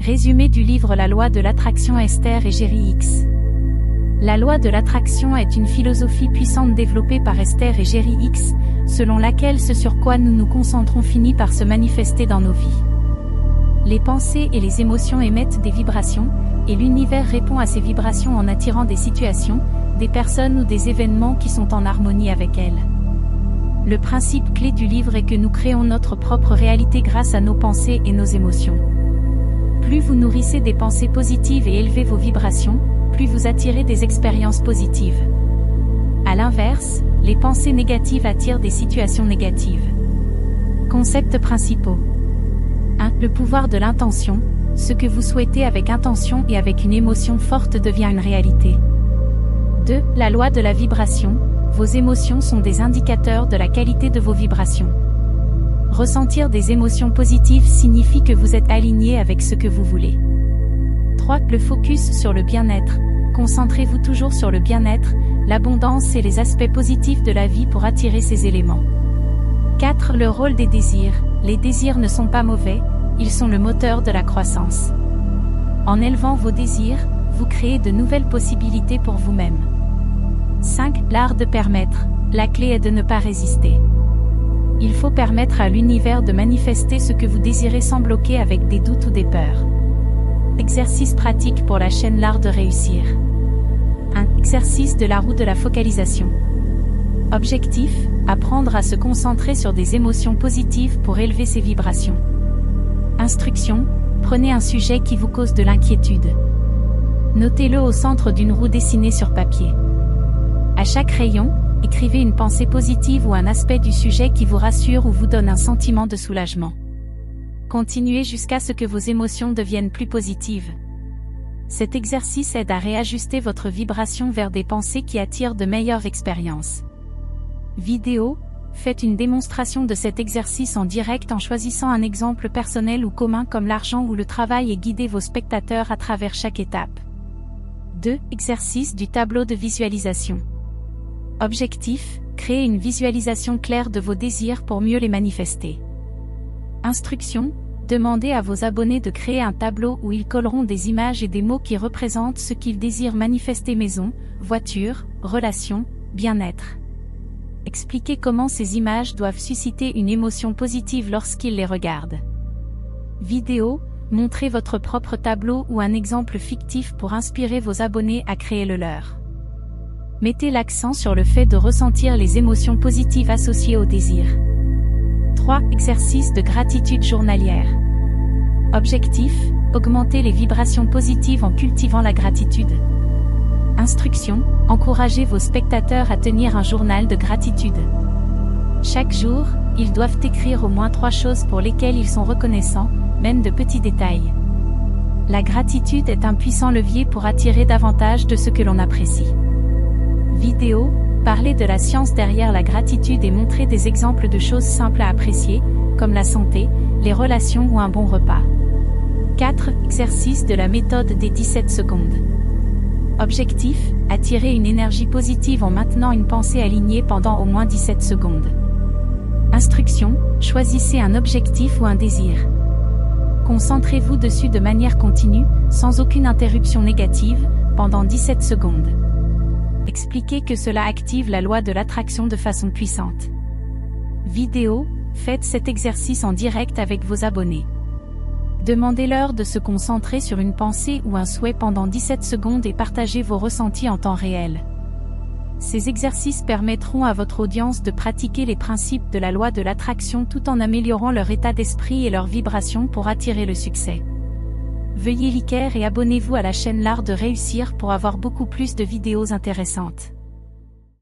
Résumé du livre La loi de l'attraction Esther et Jerry Hicks. La loi de l'attraction est une philosophie puissante développée par Esther et Jerry Hicks, selon laquelle ce sur quoi nous nous concentrons finit par se manifester dans nos vies. Les pensées et les émotions émettent des vibrations, et l'univers répond à ces vibrations en attirant des situations, des personnes ou des événements qui sont en harmonie avec elles. Le principe clé du livre est que nous créons notre propre réalité grâce à nos pensées et nos émotions. Plus vous nourrissez des pensées positives et élevez vos vibrations, plus vous attirez des expériences positives. À l'inverse, les pensées négatives attirent des situations négatives. Concepts principaux. 1. Le pouvoir de l'intention. Ce que vous souhaitez avec intention et avec une émotion forte devient une réalité. 2. La loi de la vibration. Vos émotions sont des indicateurs de la qualité de vos vibrations. Ressentir des émotions positives signifie que vous êtes aligné avec ce que vous voulez. 3. Le focus sur le bien-être. Concentrez-vous toujours sur le bien-être, l'abondance et les aspects positifs de la vie pour attirer ces éléments. 4. Le rôle des désirs. Les désirs ne sont pas mauvais, ils sont le moteur de la croissance. En élevant vos désirs, vous créez de nouvelles possibilités pour vous-même. 5. L'art de permettre. La clé est de ne pas résister. Il faut permettre à l'univers de manifester ce que vous désirez sans bloquer avec des doutes ou des peurs. Exercice pratique pour la chaîne L'art de réussir. 1. Exercice de la roue de la focalisation. Objectif, apprendre à se concentrer sur des émotions positives pour élever ses vibrations. Instruction, prenez un sujet qui vous cause de l'inquiétude. Notez-le au centre d'une roue dessinée sur papier. À chaque rayon, écrivez une pensée positive ou un aspect du sujet qui vous rassure ou vous donne un sentiment de soulagement. Continuez jusqu'à ce que vos émotions deviennent plus positives. Cet exercice aide à réajuster votre vibration vers des pensées qui attirent de meilleures expériences. Vidéo, faites une démonstration de cet exercice en direct en choisissant un exemple personnel ou commun comme l'argent ou le travail et guidez vos spectateurs à travers chaque étape. 2. Exercice du tableau de visualisation. Objectif, créer une visualisation claire de vos désirs pour mieux les manifester. Instruction, demandez à vos abonnés de créer un tableau où ils colleront des images et des mots qui représentent ce qu'ils désirent manifester: maison, voiture, relations, bien-être. Expliquez comment ces images doivent susciter une émotion positive lorsqu'ils les regardent. Vidéo, montrez votre propre tableau ou un exemple fictif pour inspirer vos abonnés à créer le leur. Mettez l'accent sur le fait de ressentir les émotions positives associées au désir. 3. Exercice de gratitude journalière. Objectif, augmenter les vibrations positives en cultivant la gratitude. Instruction, encouragez vos spectateurs à tenir un journal de gratitude. Chaque jour, ils doivent écrire au moins 3 choses pour lesquelles ils sont reconnaissants, même de petits détails. La gratitude est un puissant levier pour attirer davantage de ce que l'on apprécie. Vidéo, parlez de la science derrière la gratitude et montrez des exemples de choses simples à apprécier, comme la santé, les relations ou un bon repas. 4. Exercice de la méthode des 17 secondes. Objectif, attirer une énergie positive en maintenant une pensée alignée pendant au moins 17 secondes. Instruction, choisissez un objectif ou un désir. Concentrez-vous dessus de manière continue, sans aucune interruption négative, pendant 17 secondes. Expliquez que cela active la loi de l'attraction de façon puissante. Vidéo, faites cet exercice en direct avec vos abonnés. Demandez-leur de se concentrer sur une pensée ou un souhait pendant 17 secondes et partagez vos ressentis en temps réel. Ces exercices permettront à votre audience de pratiquer les principes de la loi de l'attraction tout en améliorant leur état d'esprit et leur vibration pour attirer le succès. Veuillez liker et abonnez-vous à la chaîne L'art de réussir pour avoir beaucoup plus de vidéos intéressantes.